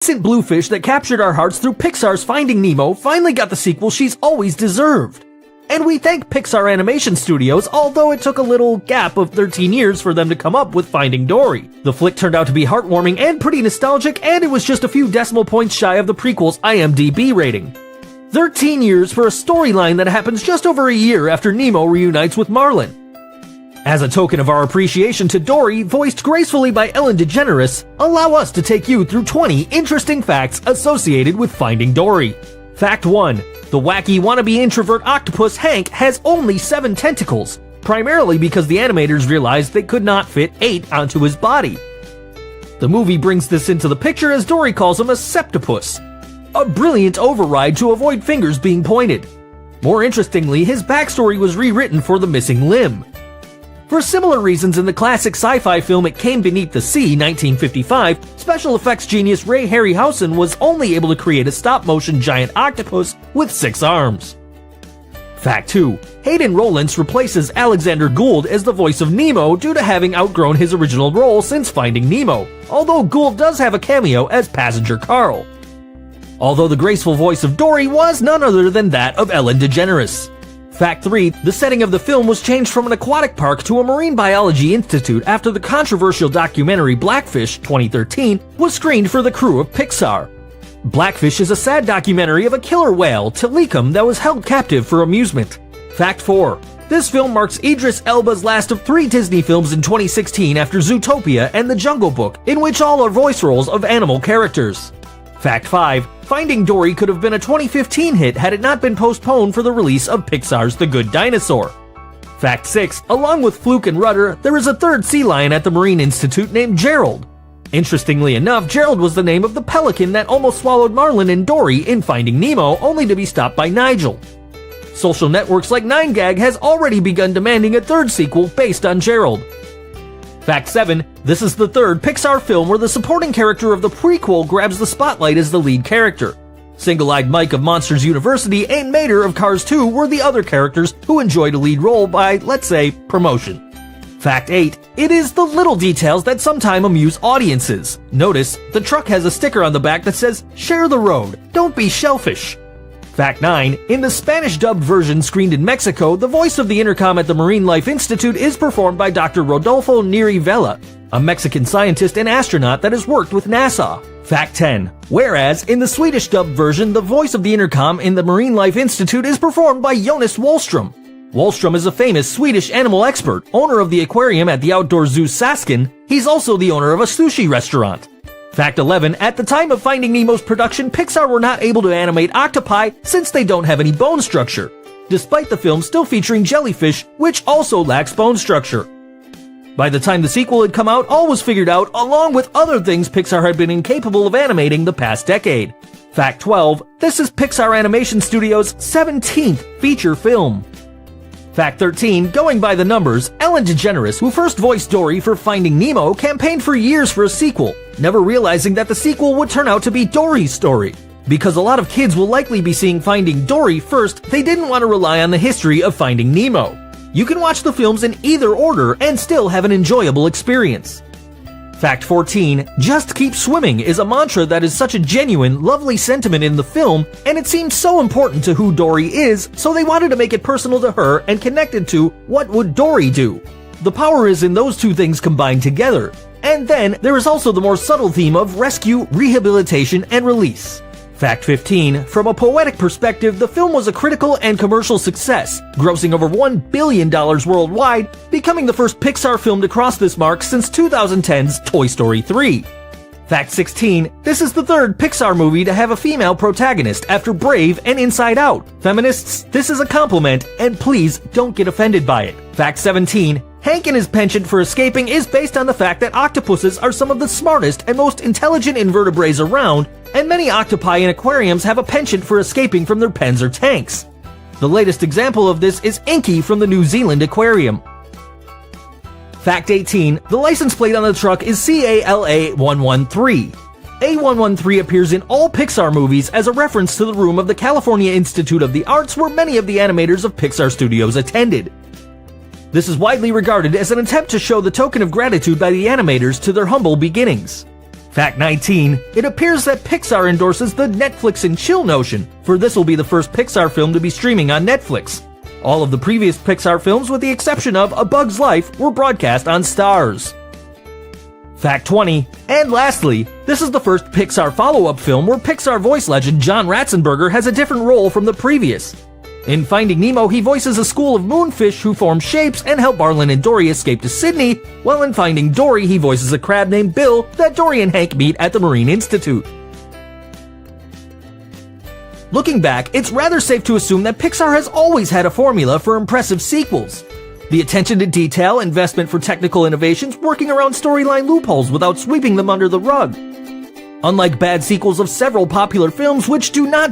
innocent bluefish that captured our hearts through Pixar's Finding Nemo finally got the sequel she's always deserved. And we thank Pixar Animation Studios, although it took a little gap of 13 years for them to come up with Finding Dory. The flick turned out to be heartwarming and pretty nostalgic, and it was just a few decimal points shy of the prequel's IMDb rating. 13 years for a storyline that happens just over a year after Nemo reunites with Marlin. As a token of our appreciation to Dory, voiced gracefully by Ellen DeGeneres, allow us to take you through 20 interesting facts associated with Finding Dory. Fact 1. The wacky wannabe introvert octopus Hank has only 7 tentacles, primarily because the animators realized they could not fit 8 onto his body. The movie brings this into the picture as Dory calls him a septopus, a brilliant override to avoid fingers being pointed. More interestingly, his backstory was rewritten for the missing limb. For similar reasons, in the classic sci-fi film It Came Beneath the Sea, 1955, special effects genius Ray Harryhausen was only able to create a stop-motion giant octopus with 6 arms. Fact 2. Hayden Rollins replaces Alexander Gould as the voice of Nemo due to having outgrown his original role since Finding Nemo, although Gould does have a cameo as Passenger Carl. Although the graceful voice of Dory was none other than that of Ellen DeGeneres. Fact 3. The setting of the film was changed from an aquatic park to a marine biology institute after the controversial documentary Blackfish, 2013, was screened for the crew of Pixar. Blackfish is a sad documentary of a killer whale, Tilikum, that was held captive for amusement. Fact 4. This film marks Idris Elba's last of 3 Disney films in 2016 after Zootopia and The Jungle Book, in which all are voice roles of animal characters. Fact 5. Finding Dory could have been a 2015 hit had it not been postponed for the release of Pixar's The Good Dinosaur. Fact 6. Along with Fluke and Rudder, there is a third sea lion at the Marine Institute named Gerald. Interestingly enough, Gerald was the name of the pelican that almost swallowed Marlin and Dory in Finding Nemo, only to be stopped by Nigel. Social networks like 9gag has already begun demanding a third sequel based on Gerald. Fact 7. This is the third Pixar film where the supporting character of the prequel grabs the spotlight as the lead character. Single-Eyed Mike of Monsters University and Mater of Cars 2 were the other characters who enjoyed a lead role by, let's say, promotion. Fact 8. It is the little details that sometimes amuse audiences. Notice, the truck has a sticker on the back that says, "Share the road, don't be shellfish." Fact 9. In the Spanish-dubbed version screened in Mexico, the voice of the intercom at the Marine Life Institute is performed by Dr. Rodolfo Neri Vela, a Mexican scientist and astronaut that has worked with NASA. Fact 10. Whereas, in the Swedish-dubbed version, the voice of the intercom in the Marine Life Institute is performed by Jonas Wallström. Wallström is a famous Swedish animal expert, owner of the aquarium at the outdoor zoo Saskin. He's also the owner of a sushi restaurant. Fact 11. At the time of Finding Nemo's production, Pixar were not able to animate octopi since they don't have any bone structure, despite the film still featuring jellyfish, which also lacks bone structure. By the time the sequel had come out, all was figured out, along with other things Pixar had been incapable of animating the past decade. Fact 12. This is Pixar Animation Studios' 17th feature film. Fact 13. Going by the numbers, Ellen DeGeneres, who first voiced Dory for Finding Nemo, campaigned for years for a sequel, never realizing that the sequel would turn out to be Dory's story. Because a lot of kids will likely be seeing Finding Dory first, they didn't want to rely on the history of Finding Nemo. You can watch the films in either order and still have an enjoyable experience. Fact 14. Just keep swimming is a mantra that is such a genuine, lovely sentiment in the film, and it seems so important to who Dory is, so they wanted to make it personal to her and connected to what would Dory do. The power is in those two things combined together. And then there is also the more subtle theme of rescue, rehabilitation, and release. Fact 15. From a poetic perspective, the film was a critical and commercial success, grossing over $1 billion worldwide, becoming the first Pixar film to cross this mark since 2010's Toy Story 3. Fact 16. This is the third Pixar movie to have a female protagonist after Brave and Inside Out. Feminists, this is a compliment, and please don't get offended by it. Fact 17. Hank and his penchant for escaping is based on the fact that octopuses are some of the smartest and most intelligent invertebrates around, and many octopi in aquariums have a penchant for escaping from their pens or tanks. The latest example of this is Inky from the New Zealand Aquarium. Fact 18. The license plate on the truck is CALA113. A113 appears in all Pixar movies as a reference to the room of the California Institute of the Arts where many of the animators of Pixar Studios attended. This is widely regarded as an attempt to show the token of gratitude by the animators to their humble beginnings. Fact 19. It appears that Pixar endorses the Netflix and chill notion, for this will be the first Pixar film to be streaming on Netflix. All of the previous Pixar films, with the exception of A Bug's Life, were broadcast on Starz. Fact 20. And lastly, this is the first Pixar follow-up film where Pixar voice legend John Ratzenberger has a different role from the previous. In Finding Nemo, he voices a school of moonfish who form shapes and help Marlin and Dory escape to Sydney, while in Finding Dory, he voices a crab named Bill that Dory and Hank meet at the Marine Institute. Looking back, it's rather safe to assume that Pixar has always had a formula for impressive sequels. The attention to detail, investment for technical innovations, working around storyline loopholes without sweeping them under the rug. Unlike bad sequels of several popular films which do not